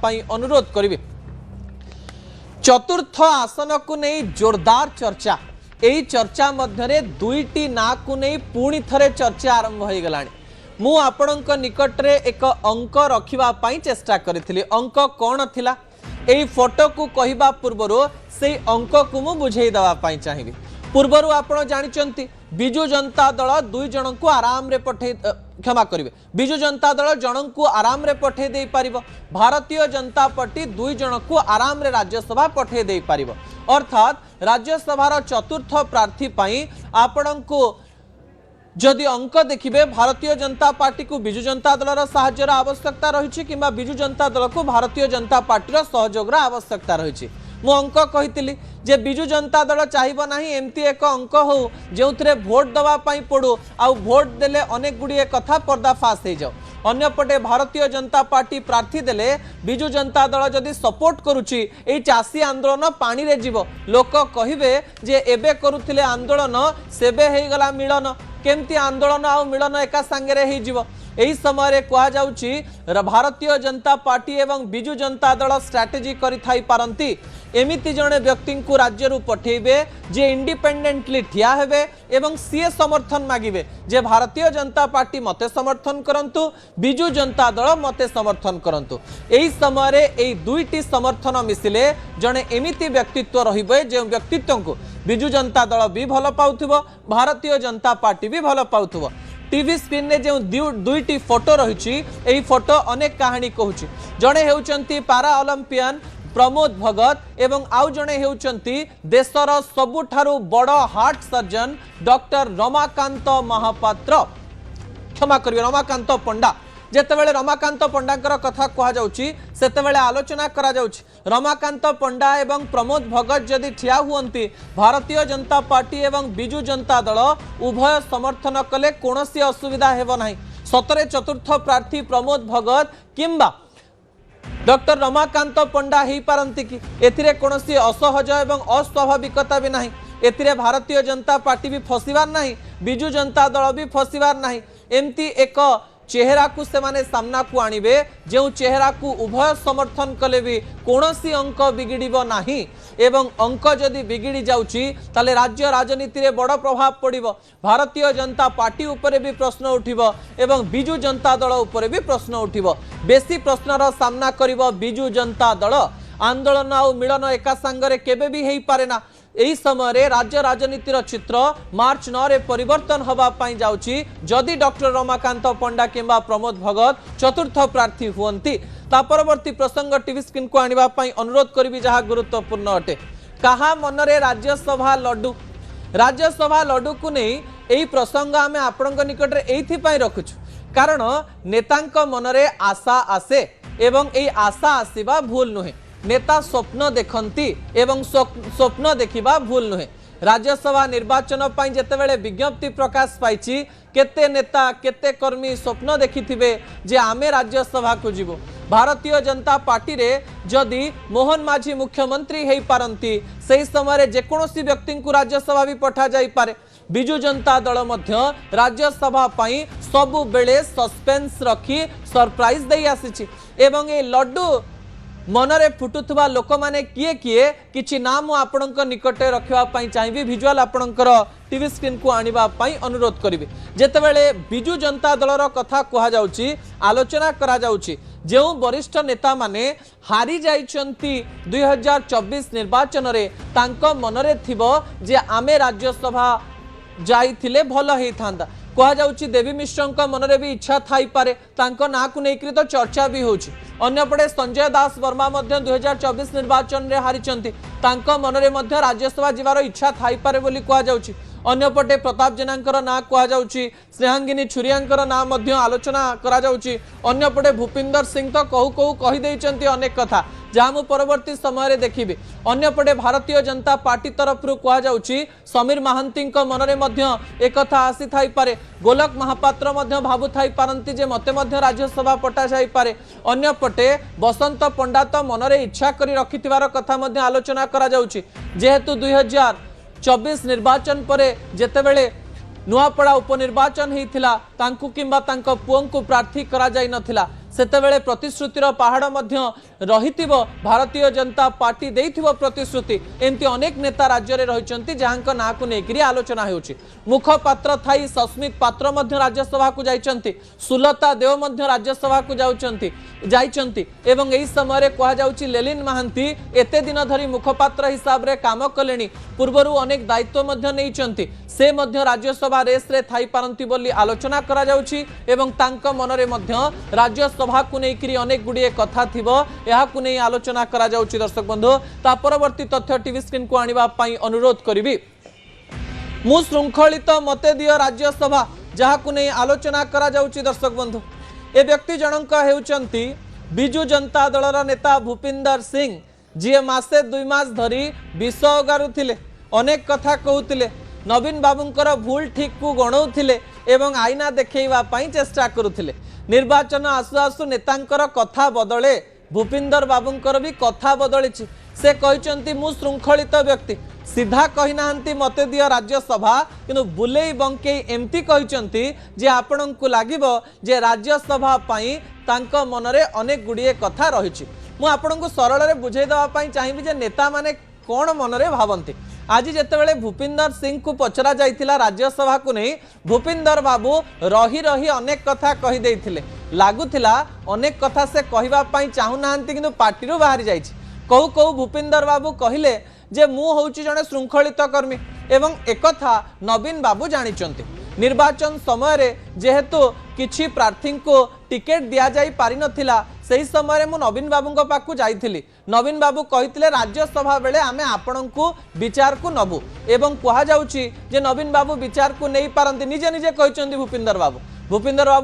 अनुरोध करी। चतुर्थ आसन को नहीं जोरदार चर्चा, यही चर्चा मध्य दुईटी ना को नहीं पुणी थरे चर्चा आरंभ हो गलानी। मु आपणक निकट रे एक अंक रखिबा पई चेष्टा करिथिली। अंक कौन थिला एई फोटो को कहिबा पूर्वरु से अंक को मु बुझेई दवा पई चाहिबी। पूर्वरु आपण जानिचंती बिजु जनता दल दुई जन को आराम रे पठे क्षमा करिवे, बिजु जनता दल जन को आराम रे पठे दे पारिबो, भारतीय जनता पार्टी दुई जन को आराम रे राज्यसभा पठे दे पारिबो। अर्थात राज्यसभा चतुर्थ प्रार्थी पई आपण को जदि अंक देखिए भारतीय जनता पार्टी को बिजु जनता दल साहाय्यर आवश्यकता रही कि बिजु जनता दल को भारतीय जनता पार्टी सहयोग आवश्यकता रही। मु अंक कही जे बिजु जनता दल चाहिए ना एमती एक अंक हो जो भोट दवाई पड़ू आउ भोट देले अनेक गुड़िए कथा पर्दाफाश हो जाओ। अन्यपटे भारतीय जनता पार्टी प्रार्थी देले बिजु जनता दल जदि सपोर्ट करुच्ची ए चाषी आंदोलन पानी रे जीवो, लोक कहिबे जे एबे करुथिले आंदोलन सेबे हेई गला मिलन, केमती आंदोलन आ मिलन एका संगे हो जीवो। एही समय कहा जाउची भारतीय जनता पार्टी एवं बिजु जनता दल स्ट्राटेजी करि थाई पारंती एमिति जने व्यक्ति को राज्य रु पठेबे जे इंडिपेंडेंटली ठिया हेबे एवं सीए समर्थन मागिबे जे भारतीय जनता पार्टी मते समर्थन करंतु, बिजु जनता दल मते समर्थन करंतु। एही समय एही दुईटी समर्थन मिसिले जने एमिति व्यक्तित्व रहिबे जे व्यक्तित्व को बिजु जनता दल भी भल पाउथिबो, भारतीय जनता पार्टी भी भल पाउथिबो। टीवी स्क्रीन ने जो दुईटी फोटो रही यही फोटो अनेक कहानी कहूँ। जड़े होउचंती पारा ओलंपियन प्रमोद भगत एवं आउ जड़े होउचंती देशर सबुठारु बड़ heart surgeon doctor Ramakant Mahapatra, क्षमा करिवे रमाकांत पंडा। जेतेबेले रमाकांत पंडांकर कथा कहा जाउची सेतेबेले आलोचना करा जाउची रमाकांत पंडा एवं प्रमोद भगत जदि ठिया हुअंती भारतीय जनता पार्टी एवं बिजु जनता दल उभय समर्थन कले कोनोसी असुविधा हेबो नाही। सतरे चतुर्थ प्रार्थी प्रमोद भगत किंबा डॉक्टर रमाकांत पंडा ही पारंती कि एथिरे कोनोसी असहज एवं अस्वाभाविकता भी नाही। एथिरे भारतीय जनता पार्टी भी फसिबार नाही, बिजु जनता दल भी फसिबार नाही। एमती एक चेहरा को सेमाने सामना को आनिबे जो चेहरा को उभय समर्थन कले भी कोनोसी अंक बिगिड़िबो नाही एवं अंक जदि बिगिड़ी जाउची ताले राज्य राजनीति रे बड़ प्रभाव पड़िबो। भारतीय जनता पार्टी उपरे भी प्रश्न उठिबो एवं बिजु जनता दल उपरे भी प्रश्न उठिबो। बेसी प्रश्नर सामना करिबो बिजु जनता दल। आंदोलन आ मिलन एका संगरे केबे भी हेई पारे ना। एही समय राज्य राजनीतिर चित्र मार्च 9 रे परिवर्तन हवा पाई जाउची जदि डॉक्टर रमाकांत पंडा किंबा प्रमोद भगत चतुर्थ प्रार्थी हुअंती। ता परवर्ती प्रसंग टीवी स्क्रीन को आनिबा पाई अनुरोध करिवि जहा गुरुत्वपूर्ण अटे। कहा मनरे राज्यसभा लड्डू, राज्यसभा लड्डू को नहीं एही प्रसंग आमे आपनक निकट रे एथि पाई रखुछु कारण नेतांक मनरे आशा आसे एवं एही आशा आसीबा भूल नुहे। नेता स्वप्न देखती एवं स्वप्न देखिबा भूल नुहे। राज्यसभा निर्वाचन पाई जेतेबेले विज्ञप्ति प्रकाश पाइछि केते नेता केते कर्मी स्वप्न देखिथिबे जे आमे राज्यसभा को जीवो। भारतीय जनता पार्टी रे जदि मोहन माझी मुख्यमंत्री हेई पारंती सेही समय जेकोसी व्यक्ति को राज्यसभा भी पठा जाई पारे। बिजु जनता दल मध्य राज्यसभा पाई सबु बेले सस्पेंस रखी सरप्राइज देई आसीछि एवं ए लड्डू मनरे फुटुथुबा लोक माने किए किए किछि नाम आपणक निकटे रखिबा पई चाहिबी। विजुअल आपणकर टीवी स्क्रीन को आनिबा पई अनुरोध करिवे। जेतेबेले बिजु जनता दलर कथा कहा जाउची आलोचना करा जाउची जो वरिष्ठ नेता माने हारी जाइछंती 2024 निर्वाचन रे तांक मनरे थिबो जे आमे राज्यसभा जाइथिले भलो हेई थांदा। कहा जाउची देवी मिश्र मनरे भी इच्छा थाई पारे तांको ना को नेकरी तो चर्चा भी होची। अन्यपटे संजय दास वर्मा मध्य 2024 निर्वाचन रे हारिचंती तांको मनरे मध्य राज्यसभा जीवार इच्छा थाई पारे बोली कहा जाउची। अन्यपटे प्रताप जेनांकर ना कहा जाउची, स्नेहांगिनी छुरियांकर ना मध्य आलोचना करा जाउची। अन्यपटे भूपिंदर सिंह तो कहू कहू कहि दैचंती अनेक कथा जहाँ मु परवर्ती समय देखिबी। अन्यपटे भारतीय जनता पार्टी तरफ कहा जाउची समीर महांती मनरे मध्य एक कथा आसी थाई पारे। गोलक महापात्र मध्य भाबु थाई पारंती जे मते मध्य राज्यसभा पटा जाई पारे। अन्यपटे बसंत पंडा तो मनरे इच्छा करी रखिथिबार कथा मध्य आलोचना करा जाउची जेहेतु 2024 निर्वाचन परे जेतेबेले नुआपड़ा उपनिर्वाचन होता किंबा पुओं को प्रार्थी करा जाई नथिला सेतेबेले प्रतिश्रुतिर पहाड़ मध्य रहिथिबो भारतीय जनता पार्टी देइथिबो प्रतिश्रुति एमती अनेक नेता राज्य रे रहिचंती जहांक ना को नेकरी आलोचना हेउची मुखपात्र थाई सस्मित पात्र मध्य राज्यसभा को जाइचंती सुलता देव मध्य राज्यसभा को जाइचंती एवं एही समय कहा जाउची लेलिन महांती एते दिन धरी मुखपात्र हिसाब रे काम कलेनी पूर्वरु अनेक दायित्व मध्य नेइचंती से मध्य राज्यसभा रेस रे थाई पारंती बोली आलोचना करा जाउची एवं तांक मनरे मध्य राज्यसभा को नेकरी अनेक गुडिए कथा थिबो एहा को नै आलोचना करा जाउची दर्शक बंधु ता परवर्ती तथ्य टीवी स्क्रीन को आनिबा पई अनुरोध करिवि मु श्रृंखलित मते दियो राज्यसभा जहा को नै आलोचना करा जाउची दर्शक बंधु ए व्यक्ति जनक हेउचंती बिजू जनता दलर नेता भूपिंदर सिंह जी मासे 2 मास धरी विष ओगारुथिले अनेक कथा कहउथिले नवीन बाबूंकर भूल ठीक को गणौथिले एवं आईना देखैबा पई चेष्टा करुथिले निर्वाचन आसु आसु नेतांकर कथा बदले भूपिंदर बाबूंकर भी कथा बदलिछि से कहिचंती मु श्रृंखलित व्यक्ति सीधा कहि नाहंती मते दियो राज्यसभा किनु बुलेई बंकेई एमती कहिचंती जे आपणंकु लागिबो जे राज्यसभा पई तांक मनरे अनेक गुडिए कथा रहिछि मु आपणंकु सरल रे बुझाई देबा पई चाहिबी जे नेता माने कोन मनरे भावंती आज जितेबाला भूपिंदर सिंह को पचरा जाइथिला राज्यसभा को नहीं भूपिंदर बाबू रही रही अनेक कथा कही देइथिले लागुथिला अनेक कथा से कहबा पई चाहू नाहंती किंतु पार्टी बाहरी जाइछि कहू कहू भूपिंदर बाबू कहिले जे मु होउची जने श्रृंखलित कर्मी एवं एकथा नवीन बाबू जानिचंती निर्वाचन समय रे जेहेतु किछि प्रार्थी को टिकेट दिया जाई पारि नथिला सही समय मु नवीन बाबू पाखु जाइथिली नवीन बाबू कहिथिले राज्यसभा बेले आमे आपणंकु विचार को नबु एवं कहा जाउची जे नवीन बाबू विचार को नहीं पारंती निजे निजे कहिचंती भूपिंदर बाबू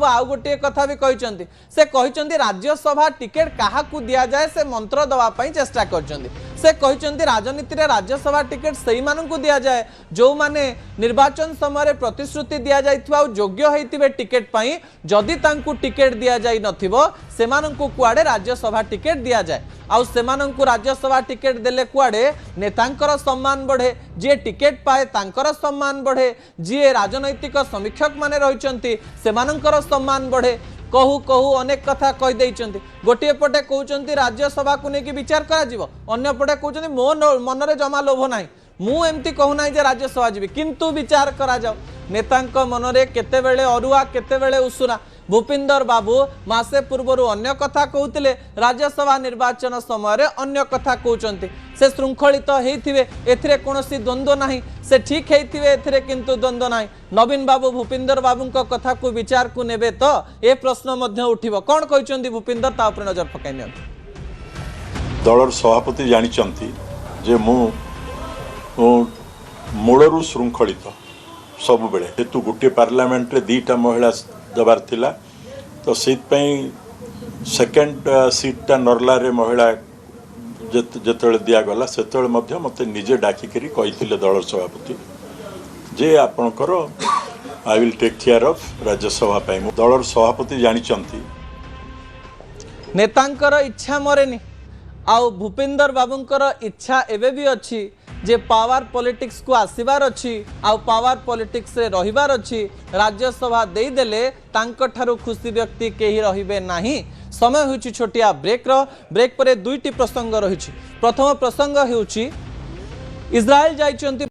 आउ गोटे कथा भी कहिचंती से कहिचंती राज्यसभा टिकेट काहा को दिया जाए से मंत्र दवा पई चेष्टा करचंती से कहिचंती राजनीति रे राज्यसभा टिकेट सही माननकु दिया जाए जो माने निर्वाचन समय प्रतिश्रुति दिया जाइथिबा योग्य हेतिबे टिकेट पई जदि तांकु टिकेट दिया जाई नथिबो सेमानंकु कुआडे राज्यसभा टिकेट दिया जाए आउ सेमानंकु राज्यसभा टिकेट देले कुआडे नेतांकर सम्मान बढ़े जे टिकेट पाए तांकर सम्मान बढ़े जे राजनैतिक समीक्षक माने रहिचंती सेमानंकर सम्मान बढ़े कहू कहू अनेक कथा कहि देइचंती गोटे पटे कहउचंती राज्यसभा को नेकी विचार करा जिवो अन्य पटे कहउचंती मो मनरे जमा लोभ नाही मु एमती कहू नाही जे राज्यसभा जीवी किंतु विचार करा जाओ नेतांक मनरे केतेबेले अरुआ केतेबेले उसुना भूपिंदर बाबू मासे पूर्वरु अन्य कथा कहउतिले राज्यसभा निर्वाचन समय अन्य कथा कहउचंती से श्रृंखलित हेइथिबे एथिरे कोनोसी द्वंद्व नाही से ठीक हेइथिबे एथिरे किंतु द्वंद्व नाही नवीन बाबू भूपिंदर बाबूंक कथा को विचार को नेबे तो ए प्रश्न मध्य उठिबो कोन कहिचंती भूपिंदर ता ऊपर नजर पकाइ नियम दलर सभापति जानिचंती जे मु मूलरू श्रृंखलित सब बेले हेतु गोटे पार्लियामेंट रे दीटा महिला दबार थिला तो सेकेंड सीटा नरला रे महिला जेतले दिया गला सेतले मध्य मते निजे डाकिकरी कहिथिले दलर सभापति जे आपनकर I will take care of Rajya Sabha पई दलर सभापति जानिचंती नेतांकर इच्छा मरेनी आउ भूपिंदर बाबूंकर इच्छा एबे भी अछि जे पावर पॉलिटिक्स को आसीबार अछि आउ पावर पॉलिटिक्स रे रहिबार अछि राज्यसभा देई देले तांक ठारू खुशी व्यक्ति केही रहिबे नाही समय होछि छोटिया ब्रेक परे दुईटी प्रसंग रहिछि प्रथम प्रसंग हेउछि इस्राएल जाइचंती